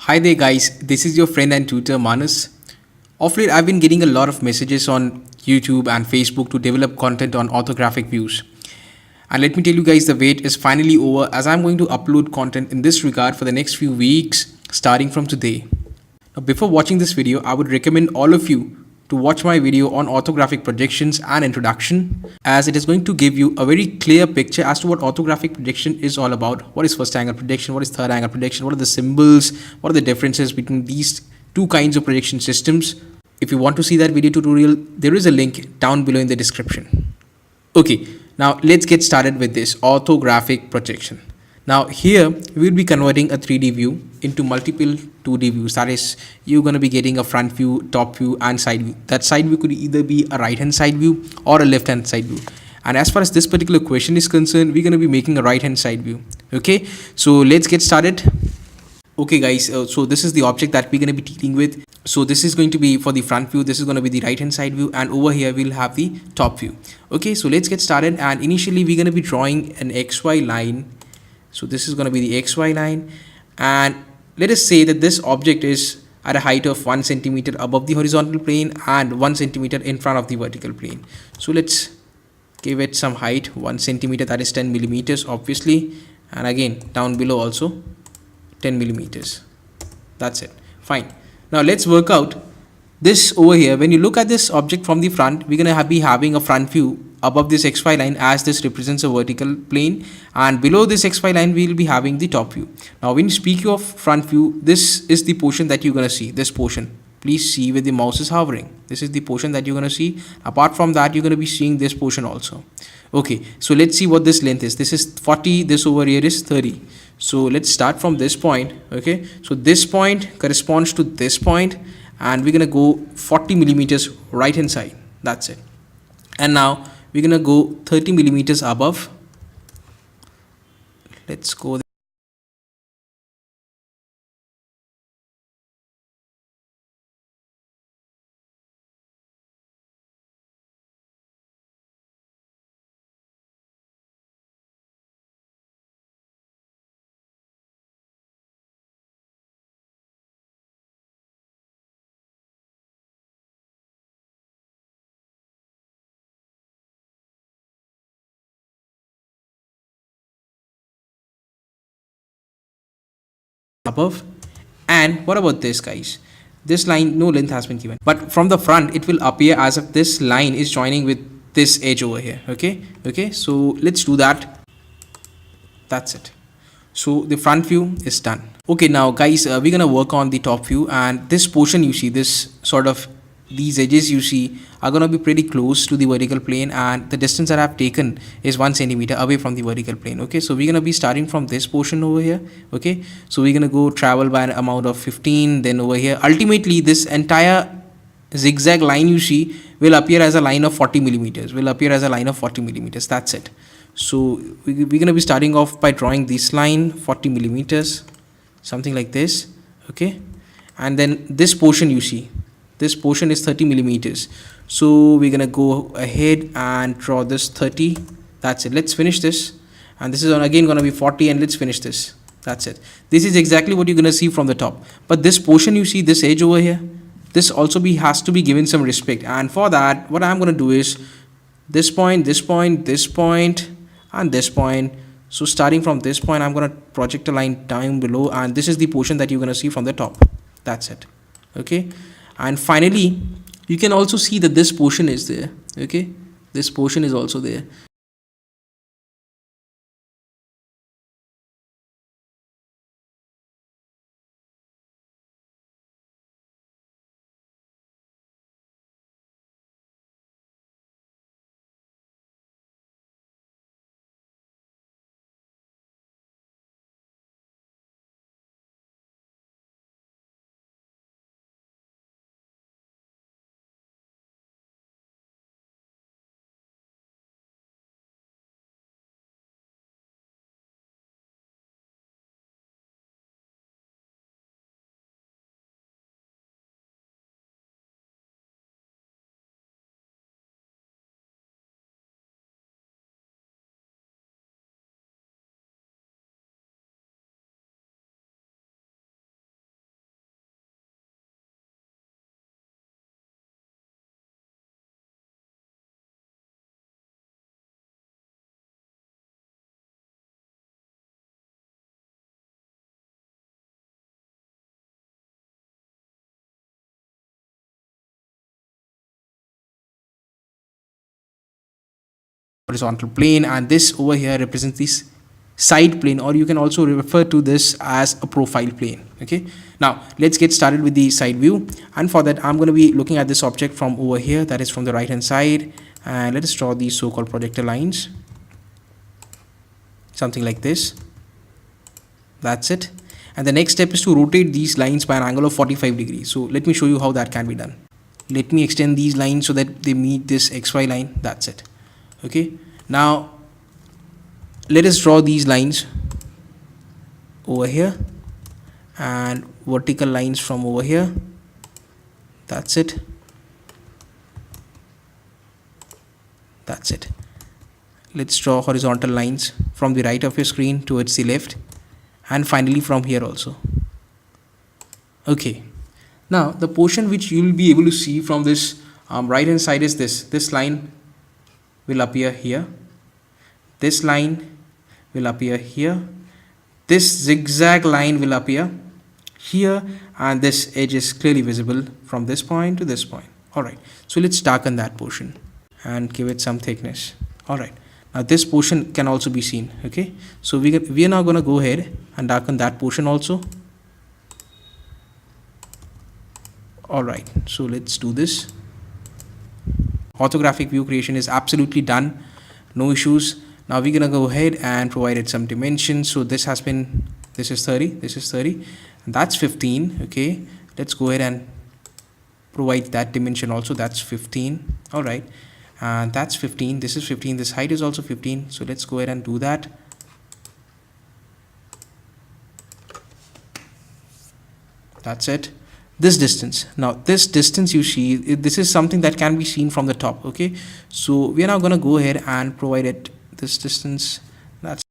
Hi there, guys. This is your friend and tutor Manas. Of late, I've been getting a lot of messages on YouTube and Facebook to develop content on orthographic views. And let me tell you guys, the wait is finally over as I'm going to upload content in this regard for the next few weeks, starting from today. Now, before watching this video, I would recommend all of you to watch my video on orthographic projections and introduction, as it is going to give you a very clear picture as to what orthographic projection is all about. What is first angle projection? What is third angle projection? What are the symbols? What are the differences between these two kinds of projection systems? If you want to see that video tutorial, there is a link down below in the description. Okay, now let's get started with this orthographic projection. Now here we will be converting a 3D view into multiple 2D views. That is, you're going to be getting a front view, top view and side view. That side view could either be a right hand side view or a left hand side view. And as far as this particular question is concerned, we're going to be making a right hand side view. Okay, so let's get started. Okay guys, so this is the object that we're going to be dealing with. So this is going to be for the front view, this is going to be the right hand side view, and over here we'll have the top view. Okay, so let's get started, and initially we're going to be drawing an XY line. So this is going to be the XY line, and let us say that this object is at a height of 1 centimeter above the horizontal plane and 1 centimeter in front of the vertical plane. So let's give it some height, 1 centimeter, that is 10 millimeters obviously, and again down below also 10 millimeters. That's it. Fine. Now let's work out this over here. When you look at this object from the front, we're going to be having a front view above this XY line, as this represents a vertical plane, and below this XY line we will be having the top view. Now when you speak of front view, this is the portion that you're going to see, this portion. Please see where the mouse is hovering. This is the portion that you're going to see. Apart from that, you're going to be seeing this portion also. Okay, so let's see what this length is. This is 40, this over here is 30. So let's start from this point. Okay, so this point corresponds to this point, and we're going to go 40 millimeters right hand side. That's it. And now we're going to go 30 millimeters above. Let's go above. And what about this, guys? This line, no length has been given, but from the front it will appear as if this line is joining with this edge over here. Okay, so let's do that. That's it. So the front view is done. Okay, now guys, we're gonna work on the top view, and this portion you see, this sort of, these edges you see are going to be pretty close to the vertical plane, and the distance that I've taken is 1 centimeter away from the vertical plane. Okay, so we're going to be starting from this portion over here. Okay, so we're going to go travel by an amount of 15, then over here ultimately this entire zigzag line you see will appear as a line of 40 millimeters, that's it. So we're going to be starting off by drawing this line 40 millimeters, something like this. Okay, and then this portion you see, this portion is 30 millimeters, so we're gonna go ahead and draw this 30. That's it. Let's finish this, and this is again gonna be 40, and let's finish this. That's it. This is exactly what you're gonna see from the top, but this portion you see, this edge over here, this also has to be given some respect, and for that what I'm gonna do is this point, this point, this point and this point. So starting from this point, I'm gonna project a line down below, and this is the portion that you're gonna see from the top. That's it. Okay, and finally you can also see that this portion is there. Okay, this portion is also there. horizontal plane, and this over here represents this side plane, or you can also refer to this as a profile plane. Okay, now let's get started with the side view, and for that I'm going to be looking at this object from over here, that is from the right hand side, and let us draw these so-called projector lines, something like this. That's it. And the next step is to rotate these lines by an angle of 45 degrees. So let me show you how that can be done. Let me extend these lines so that they meet this XY line. That's it. Okay, now let us draw these lines over here and vertical lines from over here. That's it. That's it. Let's draw horizontal lines from the right of your screen towards the left, and finally from here also. Okay, now the portion which you will be able to see from this right hand side is this line will appear here, this line will appear here, this zigzag line will appear here, and this edge is clearly visible from this point to this point. Alright, so let's darken that portion and give it some thickness. Alright, now this portion can also be seen. Okay, so we are now going to go ahead and darken that portion also. Alright, so let's do this. Orthographic view creation is absolutely done, no issues. Now we're gonna go ahead and provide it some dimensions. So this is 30, this is 30, and that's 15. Okay, let's go ahead and provide that dimension also. That's 15. All right, and that's 15, this is 15, this height is also 15. So let's go ahead and do that. That's it. This distance, now this distance you see, this is something that can be seen from the top. Okay, so we are now going to go ahead and provide it this distance. That's